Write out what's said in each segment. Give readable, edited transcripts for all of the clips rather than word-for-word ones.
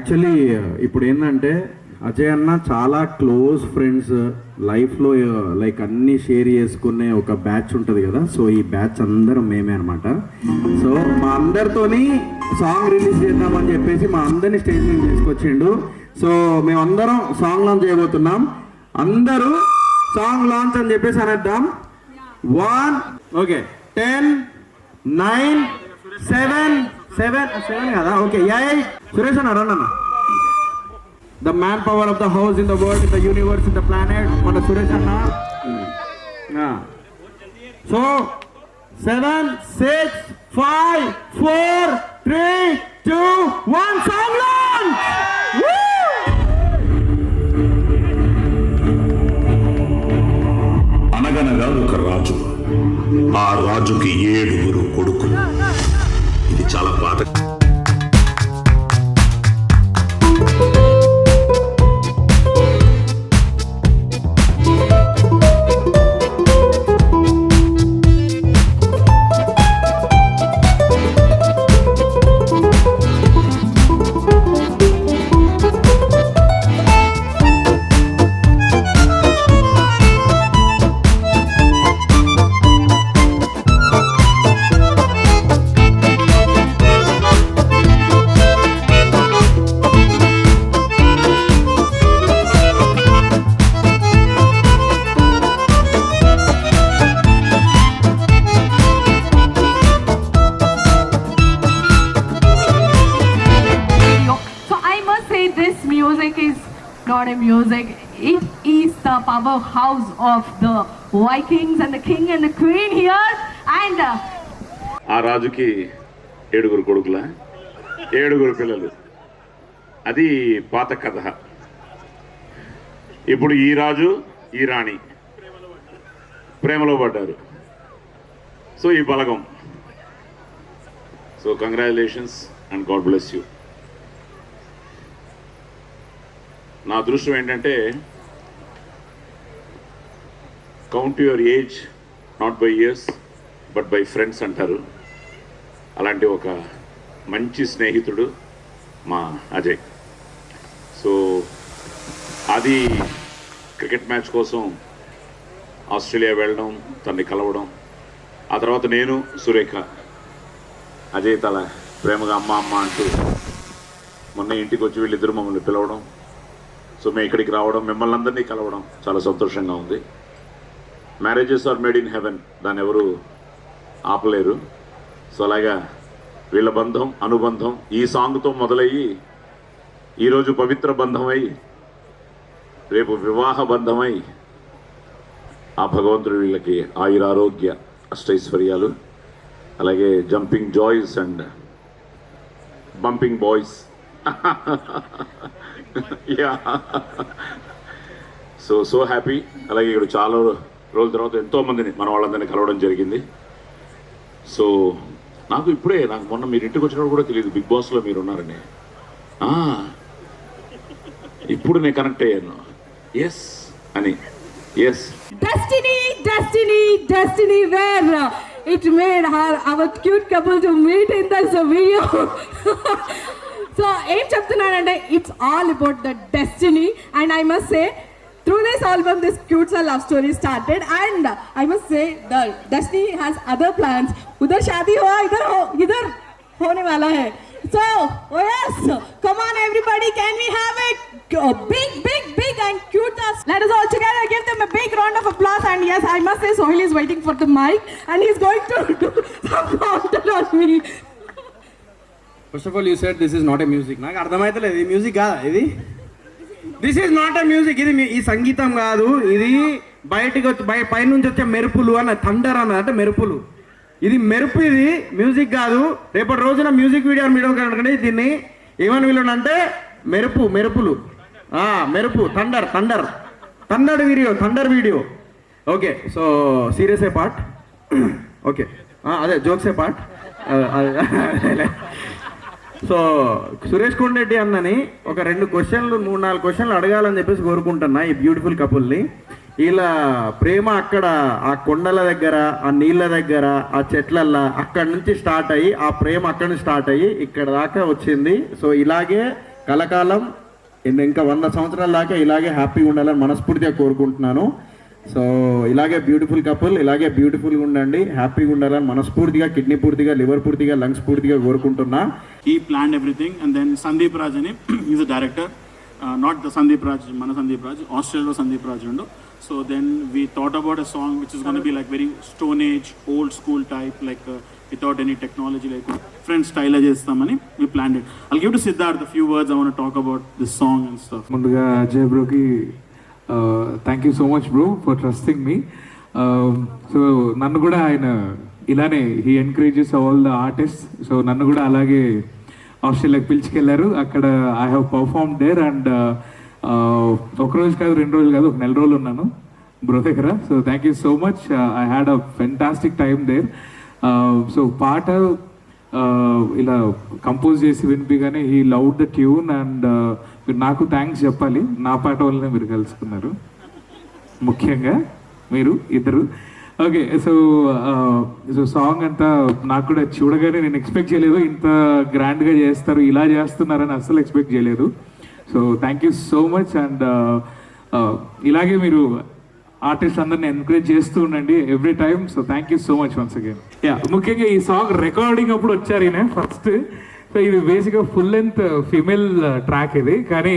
Actually ఇప్పుడు ఏంటంటే అజయ్ అన్న చాలా క్లోజ్ ఫ్రెండ్స్ లైఫ్లో లైక్ అన్నీ షేర్ చేసుకునే ఒక బ్యాచ్ ఉంటుంది కదా. సో ఈ బ్యాచ్ అందరం మేమే అనమాట. సో మా అందరితోని సాంగ్ రిలీజ్ చేద్దామని చెప్పేసి మా అందరినీ స్టేజ్ మీద తీసుకొచ్చిండు. సో మేమందరం సాంగ్ లాంచ్ చేయబోతున్నాం. అందరూ సాంగ్ లాంచ్ అని చెప్పేసి అనేద్దాం. 1 ఓకే 10 9 7 కదా. ఓకే 8 సురేష్ అన్న రన్ అన్న. The manpower of the house in the world, in the universe, in the planet. Mana Suresh Anna. So 7 6 5 4 3 2 1 song launch. అనగనగా ఒక రాజు, ఆ రాజుకి 7 కొడుకులు. ఇది చాలా పాత. Not a music, it is the powerhouse of the Vikings and the king and the queen here. And ఆ రాజుకి 7 కొడుకుల 7 పిల్లలు. అది పాత కథ. ఇప్పుడు ఈ రాజు ఈ రాణి ప్రేమలో పడ్డారు. సో ఈ Balagam. So congratulations and God bless you. నా అదృష్టం ఏంటంటే count your age not by years but by friends అంటారు. అలాంటి ఒక మంచి స్నేహితుడు మా అజయ్. సో అది క్రికెట్ మ్యాచ్ కోసం ఆస్ట్రేలియా వెళ్ళడం, తన్ని కలవడం, ఆ తర్వాత నేను సురేఖ అజయ్ తల ప్రేమగా అమ్మ అమ్మ అంటూ మొన్న ఇంటికి వచ్చి వీళ్ళిద్దరు మమ్మల్ని పిలవడం. సో మేము ఇక్కడికి రావడం, మిమ్మల్ని అందరినీ కలవడం చాలా సంతోషంగా ఉంది. Marriages are made in heaven, దాన్ని ఎవరు ఆపలేరు. సో అలాగా వీళ్ళ బంధం, అనుబంధం ఈ సాంగ్తో మొదలయ్యి ఈరోజు పవిత్ర బంధమై రేపు వివాహ బంధమై ఆ భగవంతుడు వీళ్ళకి ఆయురారోగ్య అష్టైశ్వర్యాలు, అలాగే jumping joys and bumping boys. Yeah so happy. అలాగే ఇక్కడ చాలా రోజుల తర్వాత ఎంతోమందిని మన వాళ్ళందరినీ కలవడం జరిగింది. సో నాకు మొన్న మీరు ఇంటికి వచ్చినప్పుడు కూడా తెలియదు బిగ్ బాస్లో మీరు ఉన్నారని. ఇప్పుడు నేను కనెక్ట్ అయ్యాను. ఎస్ అని. Yes destiny where it made our cute couple to meet in this video. So ఏం చెప్తున్నానంటే it's all about the destiny. And I must say through this album this cute love story started, and I must say the destiny has other plans. Udhar shaadi hua, idhar hone wala hai. So oh yes, come on everybody, can we have a big and cute? Let us all together give them a big round of applause. And yes, I must say Sohail is waiting for the mic and he's going to do some content on me. First of all you said this is not a music. నాకు అర్థమవుతలేదు, ఇది music కాదా? ఇది this is not a music. ఇది ఈ సంగీతం కాదు. ఇది బయటికి వచ్చి పైనుంచి వచ్చే మెరుపులు అన్న, థండర్ అన్నదంటే మెరుపులు. ఇది మెరుపు, ఇది మ్యూజిక్ కాదు. రేపటి రోజున మ్యూజిక్ వీడియో కనుక దీన్ని ఏమని వీళ్ళంటే మెరుపులు, మెరుపు, thunder video. Okay, so serious a part. Okay, అదే jokes a part. So Suresh Kondareddy అన్నని ఒక 2 క్వశ్చన్లు 3-4 క్వశ్చన్లు అడగాలని చెప్పేసి కోరుకుంటున్నా ఈ బ్యూటిఫుల్ కపుల్ని. ఇలా ప్రేమ అక్కడ ఆ కొండల దగ్గర, ఆ నీళ్ళ దగ్గర, ఆ చెట్లల్లో అక్కడి నుంచి స్టార్ట్ అయ్యి, ఆ ప్రేమ అక్కడి నుంచి స్టార్ట్ అయ్యి ఇక్కడ దాకా వచ్చింది. సో ఇలాగే కలకాలం ఇంకా 100 సంవత్సరాల దాకా ఇలాగే హ్యాపీగా ఉండాలని మనస్ఫూర్తిగా కోరుకుంటున్నాను. సో ఇలాగే బ్యూటిఫుల్ కపుల్, ఇలాగే బ్యూటిఫుల్గా ఉండండి, హ్యాపీగా ఉండాలని మనస్ఫూర్తిగా, కిడ్నీ పూర్తిగా, లివర్ పూర్తిగా, లంగ్స్ పూర్తిగా కోరుకుంటున్నా. He planned everything, and then Sandeep Raj ani, he's a director, not the Sandeep Raj, Mana Sandeep Raj, Australia Sandeep Raj undu. So then we thought about a song which is going to be like very stone age, old school type, like without any technology, like friend style chestamani we planned it. I'll give to Siddharth a few words. I want to talk about this song and stuff. ముందుగా అజయ్ బ్రోకి thank you so much bro for trusting me. So నన్ను కూడా ఆయన ఇలానే he encourages all the artist. So నన్ను కూడా అలాగే ఆస్ట్రేలియాకి పిలిచికెళ్ళారు. అక్కడ I have perform there and ఒక రోజు కాదు, 2 రోజులు కాదు, 1 నెల రోజులు ఉన్నాను బ్రో దగ్గర. So thank you so much. I had a fantastic time there. So పాట ఇలా కంపోజ్ చేసి వినిపిగానే he loved the tune and మీరు నాకు థ్యాంక్స్ చెప్పాలి. నా పాట వల్లనే మీరు కలుసుకున్నారు, ముఖ్యంగా మీరు ఇద్దరు. ఓకే, సో సో సాంగ్ అంతా నాకు కూడా చూడగానే నేను ఎక్స్పెక్ట్ చేయలేదు ఇంత గ్రాండ్గా చేస్తారు, ఇలా చేస్తున్నారని అస్సలు ఎక్స్పెక్ట్ చేయలేదు. So thank you so much. And ఇలాగే మీరు ఆర్టిస్ట్ అందరిని ఎంకరేజ్ చేస్తూ ఉండండి every time. So thank you so much once again. Yeah, ముఖ్యంగా ఈ సాంగ్ రికార్డింగ్ అప్పుడు వచ్చారు ఈయన ఫస్ట్. సో ఇది బేసిక్గా ఫుల్ లెంత్ ఫీమేల్ ట్రాక్ ఇది, కానీ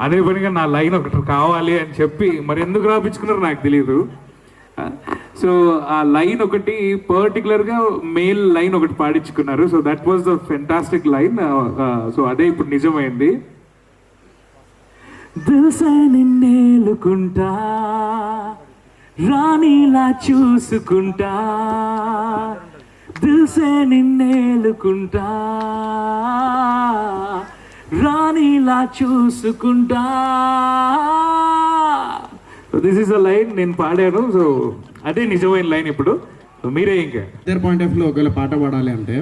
అదే పనిగా నా లైన్ ఒకటి కావాలి అని చెప్పి మరి ఎందుకు రాపించుకున్నారో నాకు తెలియదు. సో ఆ లైన్ ఒకటి పర్టికులర్గా మేల్ లైన్ ఒకటి పాడించుకున్నారు. So that was the fantastic line. So అదే ఇప్పుడు నిజమైంది. దిల్సే నిన్నేలుకుంటా, రాణిలా చూసుకుంటా, దిల్సే నిన్నేలుకుంటా, రాణిలా చూసుకుంటా. So this is a line నేను పాడాను. సో అదే నిజమైన లైన్ ఇప్పుడు. సో మీరే ఇంకా ఇద్దరు పాయింట్ ఆఫ్ వ్యూలో ఒకవేళ పాట పాడాలి అంటే,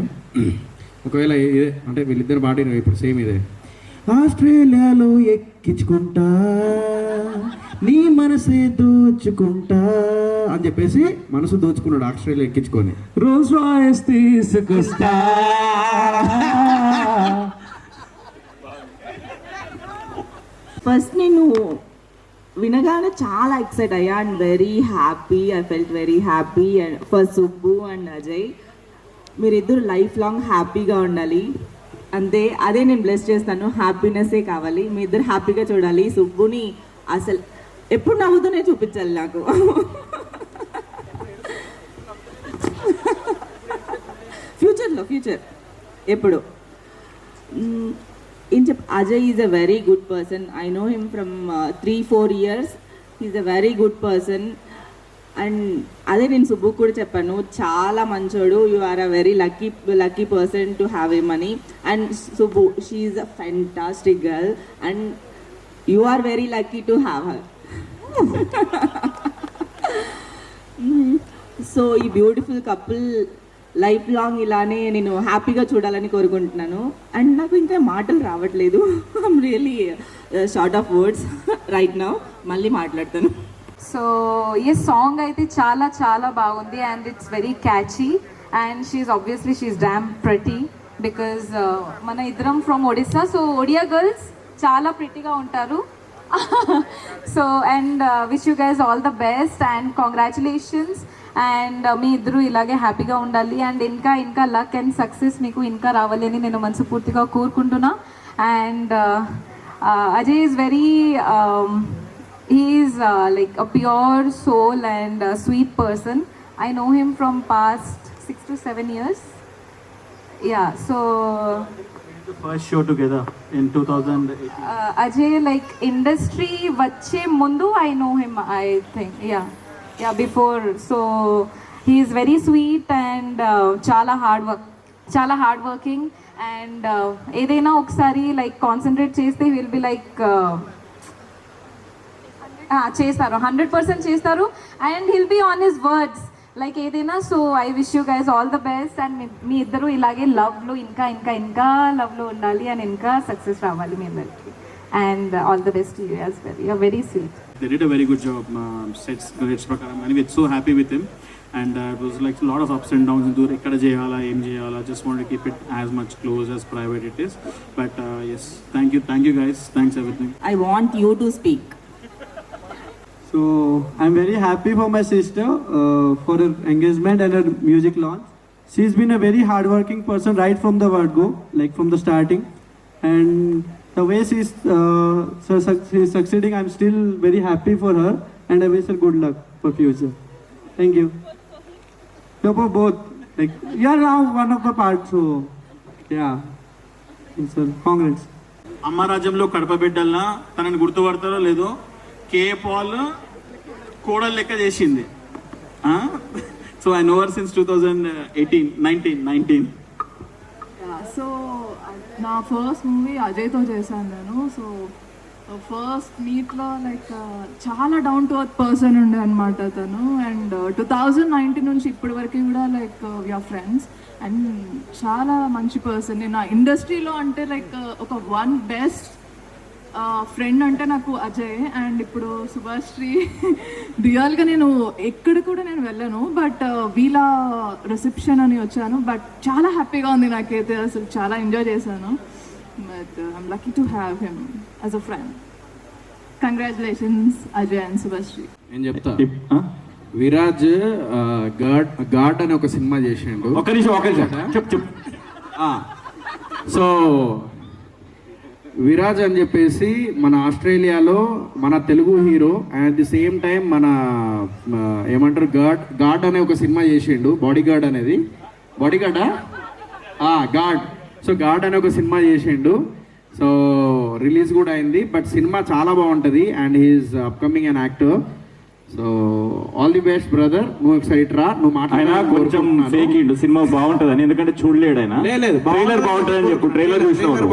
ఒకవేళ ఇదే అంటే వీళ్ళిద్దరు పాడిన ఇప్పుడు సేమ్ ఇదే, ఆస్ట్రేలియాలో ఎక్కించుకుంటా, నీ మనసే దోచుకుంటా అని చెప్పేసి మనసు దోచుకున్నాడు ఆస్ట్రేలియా ఎక్కించుకొని. రోల్స్ రాయల్స్ తీసుకొస్తా. ఫస్ట్ నేను వినగానే చాలా ఎక్సైట్ అయ్యా and very happy. I felt very happy and for Subbu and Ajay, మీరిద్దరు లైఫ్ లాంగ్ హ్యాపీగా ఉండాలి, అంతే. అదే నేను బ్లెస్ చేస్తాను. హ్యాపీనెస్సే కావాలి, మీ ఇద్దరు హ్యాపీగా చూడాలి. సుబ్బుని అసలు ఎప్పుడు నవ్వుతూనే చూపించాలి నాకు. ఫ్యూచర్ ఎప్పుడు ఏం Ajay is a very good person. I know him from 3-4 years. Is a very good person. And అదే నేను సుబ్బుకు కూడా చెప్పాను, చాలా మంచోడు. You are a very lucky person to have him అని. And Subbu, she is a fantastic girl and you are very lucky to have her. So ఈ beautiful couple lifelong ఇలానే నేను హ్యాపీగా చూడాలని కోరుకుంటున్నాను. అండ్ నాకు ఇంకా మాటలు రావట్లేదు. I'm really short of words right now. మళ్ళీ మాట్లాడతాను. సో ఈ సాంగ్ అయితే చాలా చాలా బాగుంది and it's very catchy and she's damn pretty because మన ఇద్దరం from Odisha. So Odia girls చాలా ప్రిటీగా ఉంటారు. So and wish you guys all the best and congratulations. And మీ ఇద్దరు ఇలాగే హ్యాపీగా ఉండాలి అండ్ ఇంకా లక్ అండ్ సక్సెస్ మీకు ఇంకా రావాలి అని నేను మనస్ఫూర్తిగా కోరుకుంటున్నా. And Ajay is very he is like a pure soul and a sweet person. I know him from past 6 to 7 years. Yeah, so The first show together in 2018. Ajay, like industry vache mundu I know him, I think. Yeah, before. So he is very sweet and chala hardworking and edaina oksari like concentrate cheste he will be like చేస్తారు 100% చేస్తారు and he'll be on his words like ఏదైనా. So I wish you guys all the best and మీ ఇద్దరు ఇలాగే లవ్లో ఇంకా లవ్లో ఉండాలి అండ్ ఇంకా సక్సెస్ రావాలి మీ అందరికి. And all the best you as well. You are very sweet. They did a very good job. Sets ప్రకారం and we're so happy with him. and it was like a lot of ups and downs into ekkada cheyala em cheyala. Just want to keep it as much close as private it is, but yes, thank you guys, thanks everything. I want you to speak. So I'm very happy for my sister for her engagement and her music launch. She's been a very hardworking person right from the word go, like from the starting, and the way she's succeeding, I'm still very happy for her, and I wish her good luck for future. Thank you. No, for both. Like you are now one of the parts, so yeah. Thanks, sir. Congrats. అమ్మ రాజ్యంలో కడప బిడ్డల్లా తనని గుర్తుపడతారో లేదో కే Paul కోడలు లెక్క చేసింది. So I know her since 2019. So నా first movie అజయ్తో చేశాను నేను. సో ఫస్ట్ మీట్లో లైక్ చాలా డౌన్ టు అర్త్ పర్సన్ ఉండే అనమాట తను. అండ్ 2019 నుంచి ఇప్పటి వరకు కూడా లైక్ వీఆర్ ఫ్రెండ్స్. అండ్ చాలా మంచి పర్సన్. నేను నా ఇండస్ట్రీలో అంటే లైక్ ఒక వన్ బెస్ట్ ఫ్రెండ్ అంటే నాకు అజయ్. అండ్ ఇప్పుడు సుభాశ్రీ రియల్గా నేను ఎక్కడ కూడా నేను వెళ్ళాను, బట్ వీళ్ళ రిసెప్షన్ అని వచ్చాను. బట్ చాలా హ్యాపీగా ఉంది నాకైతే, అసలు చాలా ఎంజాయ్ చేశాను. But I'm lucky to have him as a friend. Congratulations Ajay and Subhashri. నేను చెప్తా, విరాజ్ గాడ్ అని ఒక సినిమా చేసిండు. ఒక నిమిషం చెప్పు. సో విరాజ్ అని చెప్పేసి మన ఆస్ట్రేలియాలో మన Telugu hero, and at the same time మన ఏమంటారు గాడ్ అనే ఒక సినిమా చేసిండు. బాడీ గార్డ్ అనేది, బాడీ గార్డా గాడ్. సో గాడ్ అనే ఒక సినిమా చేసిండు. సో రిలీజ్ కూడా అయింది, బట్ సినిమా చాలా బాగుంటుంది. And he's upcoming an actor. So all the best brother. నువ్వు ఒకసారి రా, నువ్వు ఆయన కొంచెం ఫేక్ ఇండు సినిమా బాగుంటది అని, ఎందుకంటే చూడలేడు ఆయన. లేదు, ట్రైలర్ బాగుంటుంది అని చెప్పు. ట్రైలర్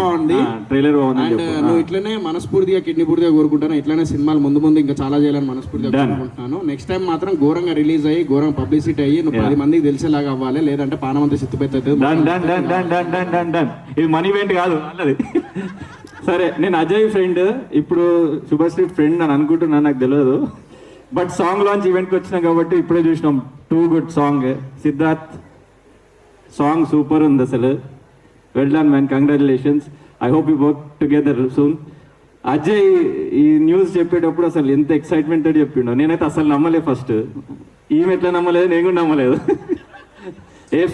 బాగుంది, ట్రైలర్ బాగుంది. నువ్వు ఇట్లనే మనస్ఫూర్తిగా కిడ్నీ పూర్తిగా కోరుకుంటాను. ఇట్లనే సినిమాలు ముందు ఇంకా చాలా చేయాలని మనస్ఫూర్తిగా కోరుకుంటున్నాను. నెక్స్ట్ టైం మాత్రం ఘోరంగా రిలీజ్ అయ్యి ఘోరంగా పబ్లిసిటీ అయ్యి నువ్వు 10 మందికి తెలిసేలాగా అవ్వాలి, లేదంటే పానమంతా సిత్తుపెత్తది. ఇది మనీ ఈవెంట్ కాదు అన్నది. సరే, నేను అజయ్ ఫ్రెండ్, ఇప్పుడు శుభశ్రీ ఫ్రెండ్ అని అనుకుంటున్నాను, నాకు తెలియదు. బట్ సాంగ్ లాంచ్ ఈవెంట్కి వచ్చినాం కాబట్టి ఇప్పుడే చూసినాం. Too good song. Siddharth song super ఉంది అసలు. Well done man, congratulations. I hope you work together soon. Ajay ఈ న్యూస్ చెప్పేటప్పుడు అసలు ఎంత ఎక్సైట్మెంట్ అని చెప్పిండు. నేనైతే అసలు నమ్మలేదు ఫస్ట్. ఈమె ఎట్లా నమ్మలేదు, నేను కూడా నమ్మలేదు.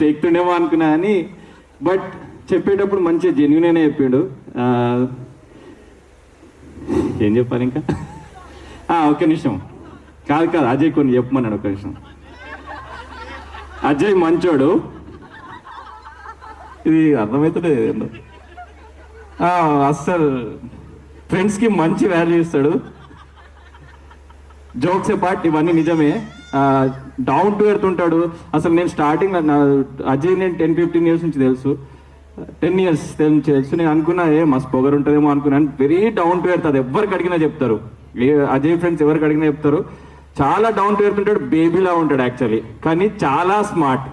ఫేక్ తుండేమో అనుకున్నా అని. బట్ చెప్పేటప్పుడు మంచిగా జెన్యున్ అనే చెప్పిండు. ఏం చెప్పాలి ఇంకా? ఒక్క నిమిషం. కాదు అజయ్ కొన్ని చెప్పమన్నాడు. ఒక నిమిషం. అజయ్ మంచోడు, ఇది అర్థమవుతలేదు. అస్సలు ఫ్రెండ్స్కి మంచి వాల్యూ ఇస్తాడు. జోక్స్ పార్ట్ ఇవన్నీ నిజమే. డౌన్ టు ఎర్త్ ఉంటాడు. అసలు నేను స్టార్టింగ్ అజయ్ నేను 10-15 years నుంచి తెలుసు. 10 years నుంచి తెలుసు. నేను అనుకున్నా మస్తు పొగరు ఉంటుందేమో అనుకున్నాను. Very down to earth. అది ఎవరికి అడిగినా చెప్తారు. అజయ్ ఫ్రెండ్స్ ఎవరికి అడిగినా చెప్తారు. చాలా డౌన్ టు ఎర్త్ ఉంటాడు, బేబీలా ఉంటాడు యాక్చువల్లీ, కానీ చాలా స్మార్ట్.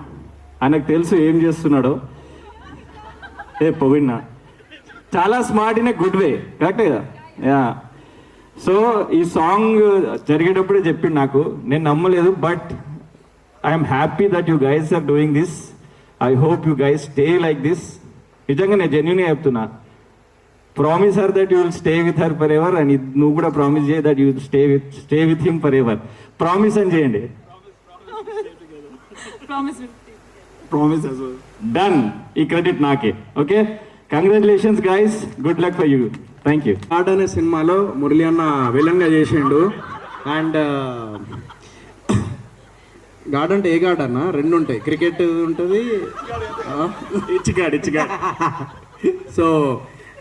ఆయనకు తెలుసు ఏం చేస్తున్నాడో. పొగిడినా చాలా smart in a good way, correct కదా? సో ఈ సాంగ్ జరిగేటప్పుడే చెప్పిండు నాకు, నేను నమ్మలేదు. But I'm happy that you guys are doing this. I hope you guys stay like this. నిజంగా నేను జెన్యూన్గా చెప్తున్నా. Promise her that you will stay with her forever. And నువ్వు కూడా ప్రామిస్ చేయి that you stay with him forever. Promise అని చేయండి. Promise done. ఈ క్రెడిట్ నాకే. Okay, congratulations guys, good luck for you. Thank you. God అనే సినిమాలో మురళి అన్న విలన్గా చేసిండు. అండ్ గాడ్ అంటే ఏ గాడ్ అన్న? 2 ఉంటాయి. క్రికెట్ ఉంటుంది, ఇచ్చిగాడు. సో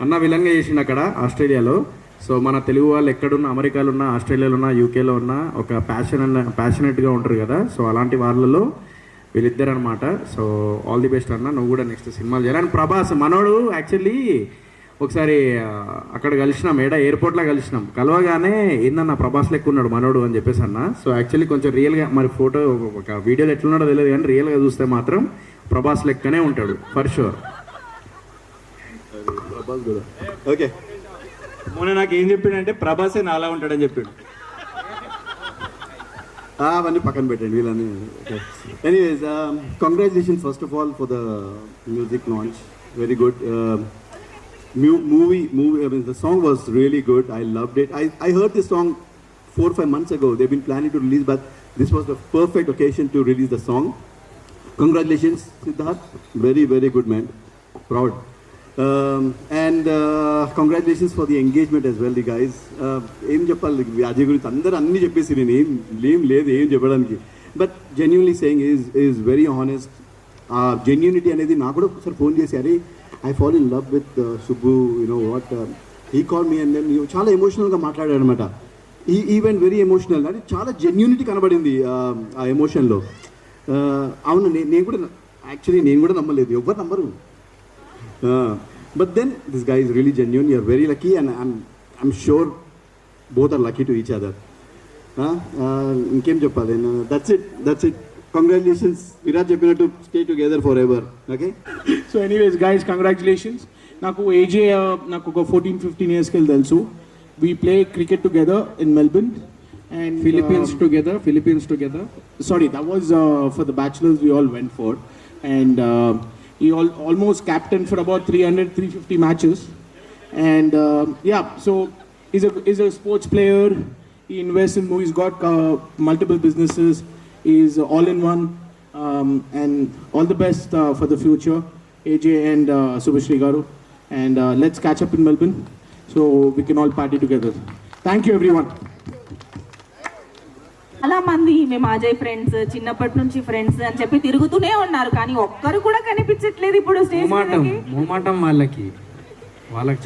అన్న విలన్గా చేసిండు అక్కడ ఆస్ట్రేలియాలో. సో మన తెలుగు వాళ్ళు ఎక్కడున్నా, అమెరికాలో ఉన్న, ఆస్ట్రేలియాలో ఉన్న, యూకేలో ఉన్న ఒక ప్యాషనెట్గా ఉంటారు కదా. సో అలాంటి వాళ్ళలో వీళ్ళిద్దరు అనమాట. సో ఆల్ ది బెస్ట్ అన్న, నువ్వు కూడా నెక్స్ట్ సినిమాలు చేయాలి. అండ్ ప్రభాస్ మనోడు యాక్చువల్లీ ఒకసారి అక్కడ కలిసినాం, ఎయిర్పోర్ట్లో కలిసినాం. కలవగానే ఏందన్న ప్రభాస్ లెక్క ఉన్నాడు మనోడు అని చెప్పేసి అన్న. సో యాక్చువల్లీ కొంచెం రియల్గా, మరి ఫోటో ఒక వీడియోలో ఎట్లున్నాడో తెలియదు, కానీ రియల్గా చూస్తే మాత్రం ప్రభాస్ లెక్కనే ఉంటాడు ఫర్ షూర్. ఓకే, మొన్న నాకు ఏం చెప్పిండంటే ప్రభాసే నాలా ఉంటాడని చెప్పిండు. అవన్నీ పక్కన పెట్టండి వీళ్ళని. Anyways, congratulations first of all for the music launch. Very good movie. I mean, the song was really good. I loved it. I heard this song 4-5 months ago. They've been planning to release, but this was the perfect occasion to release the song. Congratulations, Siddharth. Very, very good man. Proud. And congratulations for the engagement as well, you guys. ఏం చెప్పాలి అజయ్ గురించి అందరూ అన్నీ చెప్పేసి నేను ఏం లేదు ఏం చెప్పడానికి. But genuinely saying is very honest. Genuinity అనేది నాకు కూడా ఒకసారి ఫోన్ చేసి అరే I fall in love with Subbu, you know what, he called me and then చాలా ఎమోషనల్గా మాట్లాడాడు అనమాట. ఈ went very emotional. అంటే చాలా జెన్యూనిటీ కనబడింది ఆ ఎమోషన్లో. అవును, నేను కూడా నమ్మలేదు, ఎవరు నమ్మరు. But then this guy is really genuine. You are very lucky and I'm sure both are lucky to each other. ఇంకేం చెప్పాలి, that's it. Congratulations, Virat చెప్పినట్టు stay together forever. Okay. So anyways guys, congratulations. నాకు AJ నాకు ఒక 14-15 years కి తెలుసు. We play cricket together in Melbourne and Philippines together. Sorry, that was for the bachelors we all went for, and he almost captained for about 300-350 matches, and yeah, so he's a sports player. He invests in movies, got multiple businesses. Is all in one, and all the best for the future, AJ and Subhashri Garu, and let's catch up in Melbourne so we can all party together. Thank you everyone. చాలా మంది మేము Ajay friends, చిన్నప్పటి నుంచి friends అని చెప్పి తిరుగుతూనే ఉన్నారు, కానీ ఒక్కరు కూడా కనిపించట్లేదు ఇప్పుడు స్టేజ్ మీదకి. మొహమాటం వాళ్ళకి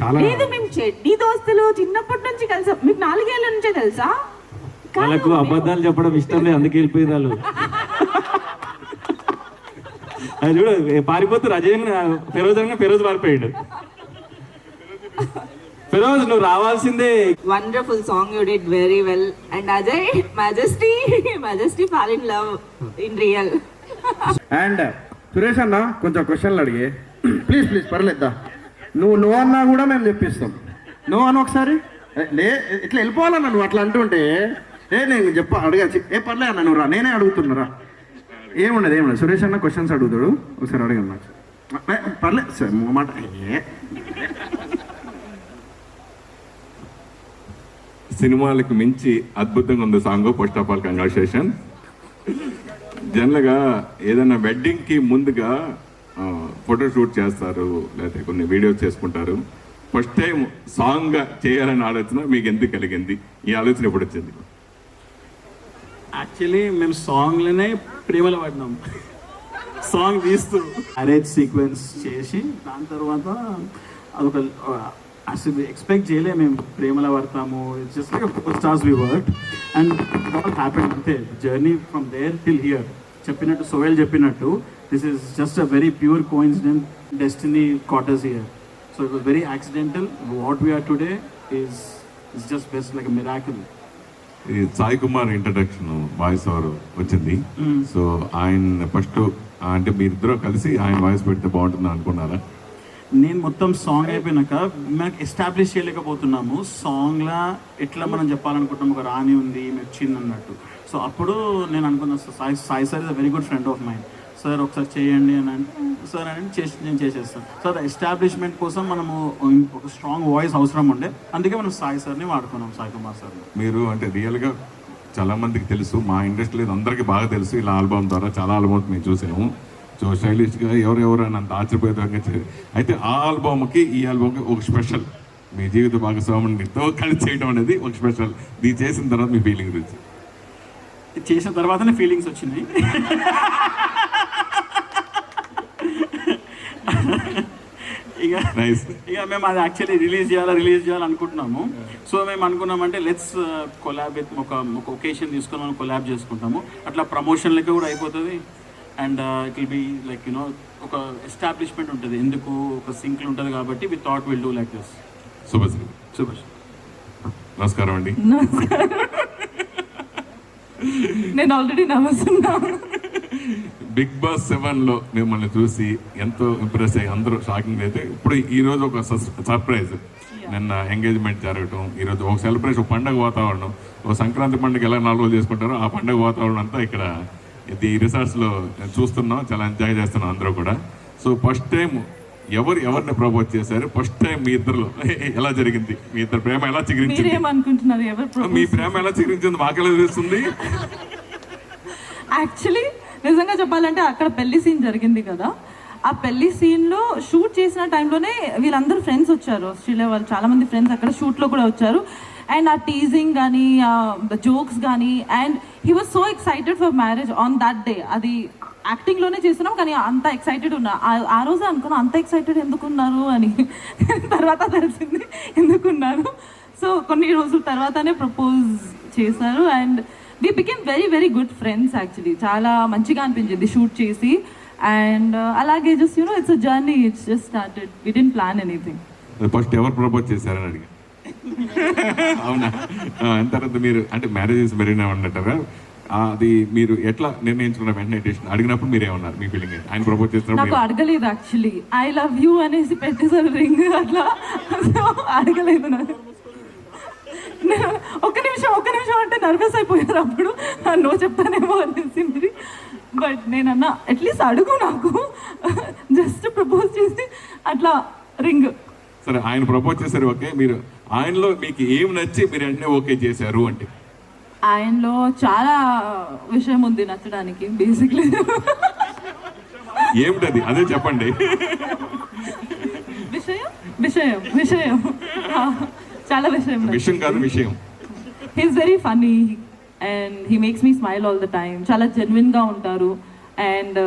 చాలా లేదు, మేము చెడ్డీ దోస్తులు చిన్నప్పటి నుంచి కలిసాం. మీకు 4 ఏళ్ళ నుంచే తెలుసా? వాళ్ళకు అబద్ధాలు చెప్పడం ఇష్టం లేదు, అందుకే వెళ్ళిపోయింది వాళ్ళు. అది చూడ పారిపోతారు. అజయ్ ఫెరోజ్ పారిపోయాడు. ఫెరోజ్ నువ్వు రావాల్సిందే. Wonderful song, you did very well. And Ajay, majesty fall in love in real. And Suresh అన్న కొంచెం క్వశ్చన్లు అడిగే ప్లీజ్ పర్లేదా. నువ్వు అన్నా కూడా మేము చెప్పిస్తాం. నువ్వు అన్న ఒకసారి ఇట్లా వెళ్ళిపోవాలన్నా, నువ్వు అట్లా అంటుంటే నేను అడగాల్సి పర్లేదు అన్న, నువ్వు రా, నేనే అడుగుతున్నారా. ఏముండదు సురేష్ అన్న క్వశ్చన్స్ అడుగుతాడు, ఒకసారి అడగను నాకు. పర్లేదు సార్ మాట. సినిమాలకు మించి అద్భుతంగా ఉంది song. First of all congratulation. జనరల్గా ఏదైనా వెడ్డింగ్కి ముందుగా ఫోటోషూట్ చేస్తారు, లేకపోతే కొన్ని వీడియోస్ చేసుకుంటారు. ఫస్ట్ టైం సాంగ్ చేయాలని ఆలోచన మీకు ఎందుకు కలిగింది? ఈ ఆలోచన ఎప్పుడు వచ్చింది? యాక్చువల్లీ మేము సాంగ్లోనే ప్రేమలో పడినాం. సాంగ్ తీస్తూ అరేంజ్ సీక్వెన్స్ చేసి దాని తర్వాత అదొక అసలు ఎక్స్పెక్ట్ చేయలే మేము ప్రేమలో పడతాము. It's just like four stars we work and it all happened. అంతే, journey from there till here. చెప్పినట్టు సోహెల్ చెప్పినట్టు this is just a very pure coincident. Destiny caught us here. So it was very accidental. What we are today is just best like a miracle. ఈ Sai Kumar introduction voice over వచ్చింది. So ఆయన first అంటే మీరిద్దరూ కలిసి ఆయన voice పెడితే బాగుంటుంది అనుకున్నారా? నేను మొత్తం సాంగ్ అయిపోయినాక మనకు ఎస్టాబ్లిష్ చేయలేకపోతున్నాము. సాంగ్లా ఎట్లా మనం చెప్పాలనుకుంటున్నాం, ఒక రాణి ఉంది వచ్చింది అన్నట్టు. సో అప్పుడు నేను అనుకున్నాను, Sai sir is a very good friend of mind. Sir ఒకసారి చేయండి అని అంటే సార్ అని నేను చేసేస్తాను. సార్ ఎస్టాబ్లిష్మెంట్ కోసం మనము ఒక స్ట్రాంగ్ వాయిస్ అవసరం ఉండే, అందుకే మనం సాయి సార్ని వాడుకున్నాం, సాయి కుమార్ సార్ని. మీరు అంటే రియల్గా చాలా మందికి తెలుసు, మా ఇండస్ట్రీలో అందరికీ బాగా తెలుసు. ఇలా ఆల్బమ్ ద్వారా చాలా ఆల్బమ్స్ మేము చూసాము. సో స్టైలిష్గా ఎవరెవరు అని అంత ఆశ్చర్యపోయేదాకా. అయితే ఆ ఆల్బమ్కి ఈ ఆల్బమ్కి ఒక స్పెషల్, మీ జీవిత భాగస్వామితో కలిసి చేయడం అనేది ఒక స్పెషల్. ఇది చేసిన తర్వాత మీ ఫీలింగ్ గురించి? చేసిన తర్వాతనే ఫీలింగ్స్ వచ్చినాయి. ఇక మేము అది యాక్చువల్లీ రిలీజ్ చేయాలనుకుంటున్నాము. సో మేము అనుకున్నామంటే లెట్స్ కొలాబ్ విత్ ఒక ఒకేషన్ తీసుకొని మనం కొలాబ్ చేసుకుంటాము. అట్లా ప్రమోషన్ లెక్క కూడా అయిపోతుంది. And it will be like you know ఒక ఎస్టాబ్లిష్మెంట్ ఉంటుంది, ఎందుకు ఒక సింక్లు ఉంటుంది కాబట్టి we thought will do like this. Subhash నమస్కారం అండి. నేను ఆల్రెడీ నమస్తున్నా. బిగ్ బాస్ 7లో మిమ్మల్ని చూసి ఎంతో ఇంప్రెస్ అయ్యి అందరూ షాకింగ్ అయితే ఇప్పుడు ఈరోజు ఒక సర్ప్రైజ్. నిన్న ఎంగేజ్మెంట్ జరగటం, ఈరోజు ఒక సెలబ్రేషన్, ఒక పండగ వాతావరణం. ఒక సంక్రాంతి పండుగ ఎలా 4 రోజులు చేసుకుంటారో ఆ పండగ వాతావరణం అంతా ఇక్కడ ఈ రిసార్ట్స్లో చూస్తున్నాం. చాలా ఎంజాయ్ చేస్తున్నాం అందరూ కూడా. సో ఫస్ట్ టైం ఎవరిని ప్రపోజ్ చేశారు? ఫస్ట్ టైం మీ ఇద్దరు ఎలా జరిగింది? మీ ఇద్దరు ప్రేమ ఎలా చిగురించింది? మీ ప్రేమ ఎలా చిగురించింది మాకెలా తెలుస్తుంది? యాక్చువల్లీ నిజంగా చెప్పాలంటే అక్కడ పెళ్లి సీన్ జరిగింది కదా, ఆ పెళ్లి సీన్లో షూట్ చేసిన టైంలోనే వీళ్ళందరూ ఫ్రెండ్స్ వచ్చారు, ఆస్ట్రేలియా వాళ్ళు చాలామంది ఫ్రెండ్స్ అక్కడ షూట్లో కూడా వచ్చారు. అండ్ ఆ టీజింగ్ కానీ జోక్స్ కానీ, and he was so excited for marriage on that day. అది యాక్టింగ్లోనే చేస్తున్నాం కానీ అంత ఎక్సైటెడ్ ఉన్నా. ఆ రోజే అనుకున్నాం అంత ఎక్సైటెడ్ ఎందుకున్నారు అని, తర్వాత తెలిసింది ఎందుకున్నారు. సో కొన్ని రోజుల తర్వాతనే ప్రపోజ్ చేశారు. And we became very very good friends. Actually చాలా మంచిగా అనిపించింది షూట్ చేసి. అండ్ అలాగే just it's a journey, it's just started. We didn't plan anything. First ఎవరు ప్రపోజ్ చేశారని అడిగా. అవునా? తర్వాత మీరు అంటే మ్యారేజెస్ మెరీనా అన్నట్టారా? అది మీరు ఎట్లా నిర్ణయించుకున్న వెంటనే డెసిషన్ అడిగినప్పుడు మీరు ఏమన్నారు? మీ ఫీలింగ్ ఆయన ప్రపోజ్ చేస్తున్నారు? నాకు అడగలేదు యాక్చువల్లీ, ఐ లవ్ యూ అనేసి పెట్టేసారు రింగ్ అట్లా. అడగలేదు నాకు. ఒక్క నిమిషం అంటే నర్వస్ అయిపోయారు అప్పుడు, నో చెప్తానేమో అనేసింది. బట్ నేనన్నా అట్లీస్ట్ అడుగు, నాకు జస్ట్ ప్రపోజ్ చేసి అట్లా రింగ్. సరే, ఆయన ప్రపోజ్ చేశారు, ఓకే. మీరు ఆయనలో మీకు ఏం నచ్చి మీరు వెంటనే ఓకే చేశారు అంటే? ఆయనలో చాలా విషయం ఉంది నచ్చడానికి. బేసిక్లీ ఏమిటది? అదే చెప్పండి. విషయం చాలా విషయం కాదు, విషయం. He's very funny and he makes me smile all the time. చాలా జెన్యున్గా ఉంటారు. అండ్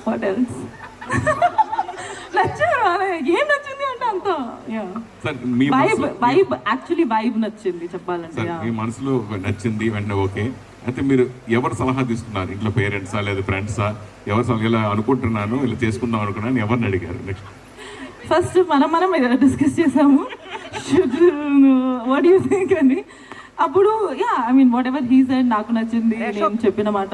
వాట్ ఎల్స్ నచ్చారు. ఏం నచ్చింది అంటే అంత వైబ్, యాక్చువల్లీ వైబ్ నచ్చింది చెప్పాలంటే. మీ మనసులో నచ్చింది వెంటనే ఓకే. అయితే మీరు ఎవరు సలహా తీసుకున్నారు? ఇంట్లో పేరెంట్సా లేదా ఫ్రెండ్సా? ఎవరు సలహా ఇలా అనుకుంటున్నాను, ఇలా చేసుకుందాం అనుకున్నాను, ఎవరిని అడిగారు? నెక్స్ట్ ఫస్ట్ మనం డిస్కస్ చేసాము, వాట్ యూ థింక్ అని. అప్పుడు I mean what ever he said నాకు నచ్చింది, నేను చెప్పిన మాట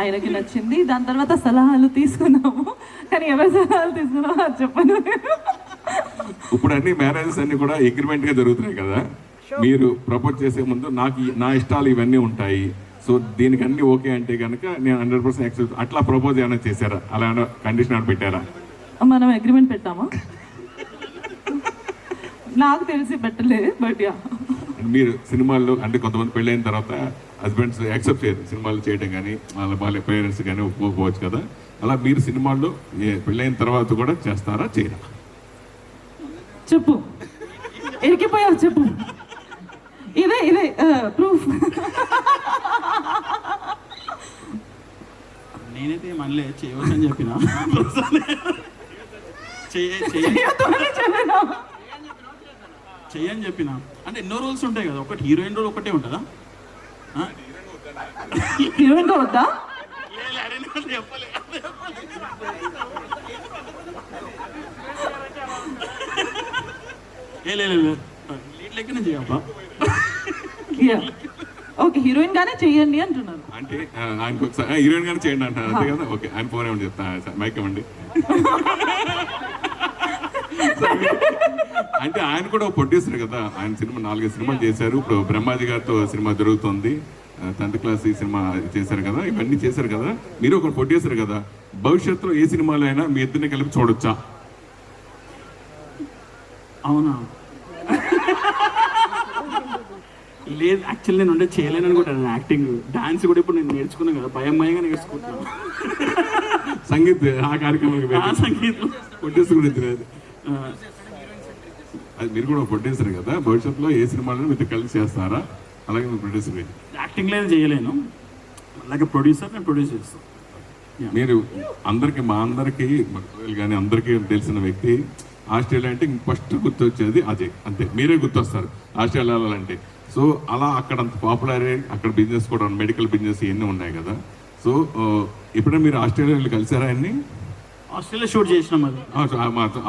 ఆయనకి నచ్చింది. దాని తర్వాత సలహాలు తీసుకున్నాము, కానీ ఎవరి సలహాలు తీసుకున్నామో అది చెప్పను. ఇప్పుడు అన్ని మ్యారేజెస్ అన్ని కూడా అగ్రిమెంట్ గా జరుగుతున్నాయి కదా. మీరు ప్రపోజ్ చేసే ముందు నాకు నా ఇష్టాలు ఇవన్నీ ఉంటాయి, సో దీనికి అన్ని ఓకే అంటే కనుక నేను 100% యాక్సెప్ట్, అట్లా ప్రపోజ్ ఏమైనా చేశారా? అలా కండిషన్ ఏమైనా పెట్టారా? మనం అగ్రిమెంట్ పెట్టామా? నాకు తెలిసి పెట్టలేదు. బట్ మీరు సినిమాల్లో అంటే కొంతమంది పెళ్ళైన తర్వాత హస్బెండ్స్ యాక్సెప్ట్ చేయరు సినిమాలు చేయడం, కానీ వాళ్ళ పేరెంట్స్ కానీ ఒప్పుకోవచ్చు కదా. అలా మీరు సినిమాల్లో పెళ్ళైన తర్వాత కూడా చేస్తారా, చేయరా? చెప్పు, ఎరికిపోయావు చెప్పు. ఇదే ప్రూఫ్. నేనైతే మళ్ళీ చేయవచ్చు అని చెప్పిన, చెయ్యని చెప్పిన. అంటే ఎన్నో రోల్స్ ఉంటాయి కదా, ఒకటి హీరోయిన్ రోల్ ఒకటే ఉంటుందా? హీరోయిన్ వద్దా? లీడ్ లెక్కనే చేయబ్బా. ఓకే, హీరోయిన్ గానే చెయ్యండి అంటున్నారు. అంటే ఆయనకు హీరోయిన్ గానే చేయండి అంటారు అంతే కదా. ఓకే, ఆయన ఫోన్ ఏమని చెప్తా, మైక్ ఇవ్వండి. అంటే ఆయన కూడా ప్రొడ్యూసర్ కదా, ఆయన సినిమా 4 సినిమాలు చేశారు. ఇప్పుడు బ్రహ్మాజీ గారితో సినిమా జరుగుతుంది, 10th క్లాస్ ఈ సినిమా చేశారు కదా, ఇవన్నీ చేశారు కదా. మీరు ఒక ప్రొడ్యూసర్ కదా, భవిష్యత్తులో ఏ సినిమాలో అయినా మీ ఇద్దరిని కలిపి చూడొచ్చా? అవునా? లేదు, యాక్చువల్లీ నేను ఉండే చేయలేను అనుకుంటాను యాక్టింగ్. డాన్స్ కూడా ఇప్పుడు నేను నేర్చుకున్నాను కదా, భయంగా నేర్చుకుంటున్నాను. సంగీత్ ఆ కార్యక్రమం సంగీతం ప్రొడ్యూసర్ గురించి లేదు. అది మీరు కూడా ప్రొడ్యూసర్ కదా, భవిష్యత్తులో ఏ సినిమాలను మీతో కలిసి చేస్తారా? అలాగే మీరు ప్రొడ్యూసర్ యాక్టింగ్ లేదు, చేయలేను. అలాగే ప్రొడ్యూసర్, నేను ప్రొడ్యూస్ చేస్తాను. మీరు అందరికీ మా అందరికీ కానీ అందరికీ తెలిసిన వ్యక్తి ఆస్ట్రేలియా అంటే ఫస్ట్ గుర్తొచ్చేది అజయ్, అంతే. మీరే గుర్తొస్తారు ఆస్ట్రేలియా వెళ్ళాలంటే. సో అలా అక్కడ అంత పాపులర్, అక్కడ బిజినెస్ కూడా మెడికల్ బిజినెస్ ఇవన్నీ ఉన్నాయి కదా. సో ఎప్పుడైనా మీరు ఆస్ట్రేలియా వెళ్ళి కలిసారా? అన్ని ఆస్ట్రేలియా షూట్ చేసినాం. అది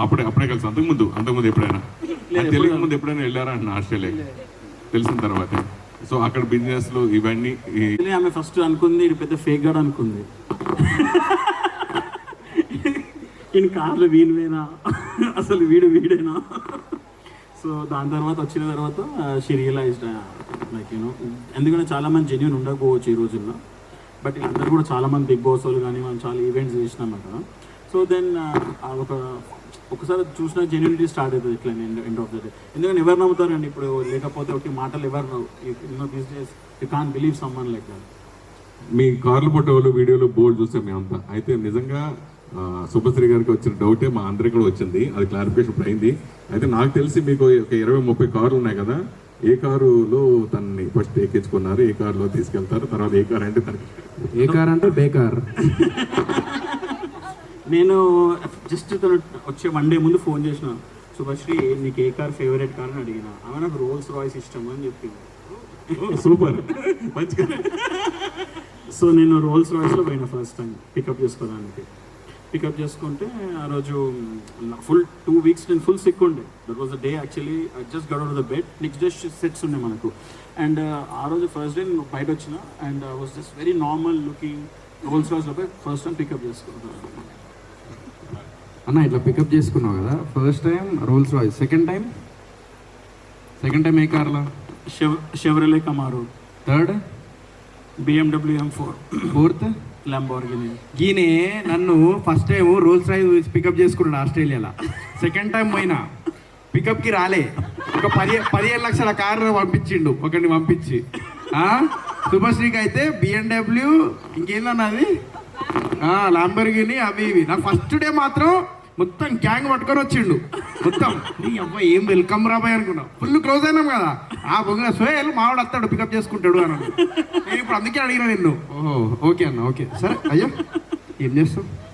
అప్పుడే కలిసి అంతకుముందు ఎప్పుడైనా తెలుగు ముందు ఎప్పుడైనా వెళ్ళారా అంటున్నా ఆస్ట్రేలియా తెలిసిన తర్వాత? సో అక్కడ బిజినెస్లు ఇవన్నీ Actually, ఆమె ఫస్ట్ అనుకుంది ఇది పెద్ద ఫేక్ గాడ్ అనుకుంది. ఈయన కార్లు వీడివేనా, అసలు వీడేనా. సో దాని తర్వాత వచ్చిన తర్వాత షీ రియలైజ్డ్ లైక్ యూనో, ఎందుకంటే చాలామంది జెన్యున్ ఉండకపోవచ్చు ఈ రోజుల్లో, బట్ వీళ్ళందరూ కూడా చాలామంది బిగ్ బాస్ వాళ్ళు కానీ మనం చాలా ఈవెంట్స్ చేసినాం కదా. సో దెన్ ఒకసారి చూసిన జెన్యునిటీ స్టార్ట్ అవుతుంది ఇట్లా ఎండ్ ఆఫ్ ద డే. ఎందుకంటే ఎవరు నమ్ముతారండి ఇప్పుడు, లేకపోతే ఒక మాటలు ఎవరు these days you can't believe someone like that. మీ కార్లు ఫోటోలు వీడియోలు బోర్డు చూసాం మేమంతా. అయితే నిజంగా శుభశ్రీ గారికి వచ్చిన డౌటే మా అందరికి కూడా వచ్చింది, అది క్లారిఫికేషన్ ఇప్పుడు అయింది. అయితే నాకు తెలిసి మీకు ఒక 20-30 కార్లు ఉన్నాయి కదా, ఏ కారులో తనని ఫస్ట్ ఎక్కించుకున్నారు, ఏ కారులో తీసుకెళ్తారు, తర్వాత ఏ కార్ అంటే తనకి ఏ కార్ అంటే బేకార్. నేను జస్ట్ తను వచ్చే 1 డే ముందు ఫోన్ చేసిన, శుభశ్రీ నీకు ఏ కార్ ఫేవరెట్ కార్ అని అడిగిన. ఆమె నాకు రోల్స్ రాయ్స్ ఇష్టం అని చెప్పింది. సూపర్ మంచిగా. సో నేను రోల్స్ రాయ్స్లో పోయిన ఫస్ట్ టైం పికప్ చేసుకోవడానికి. పికప్ చేసుకుంటే ఆ రోజు ఫుల్ 2 weeks నేను ఫుల్ సిక్ ఉండే. That was the day actually I just get out of the bed. Next day sets ఉన్నాయి మనకు. అండ్ ఆ రోజు ఫస్ట్ డే నేను బయట వచ్చిన and I was just very normal looking. Rolls రాయ్స్లో పోయి ఫస్ట్ టైం పికప్ చేసుకున్నాను. అన్న ఇట్లా పికప్ చేసుకున్నావు కదా, first time Rolls Royce, second time ఏ కార్లా? Chevrolet Camaro, third BMW M4, fourth Lamborghini. ఈయనే నన్ను first time Rolls Royce pick up చేసుకున్నాడు ఆస్ట్రేలియాలో. సెకండ్ టైం పోయినా పికప్కి రాలే, ఒక 15 లక్షల కారు పంపించిండు ఒకరిని పంపించి. శుభశ్రీకి అయితే BMW, ఇంకేందన్నది లంబోర్గిని, అవి ఇవి. నాకు ఫస్ట్ డే మాత్రం మొత్తం గ్యాంగ్ పట్టుకొని వచ్చిండు మొత్తం. నీ అబ్బాయి ఏం వెల్కమ్ రాబాయ్ అనుకున్నాం, ఫుల్ క్లోజ్ అయినాం కదా. బొంగ సోయల్ మావాడు వస్తాడు పికప్ చేసుకుంటాడు అని. నేను ఇప్పుడు అందుకే అడిగినా నిన్ను. ఓహో ఓకే అన్న, ఓకే సరే. అయ్యా ఏం చేస్తాం.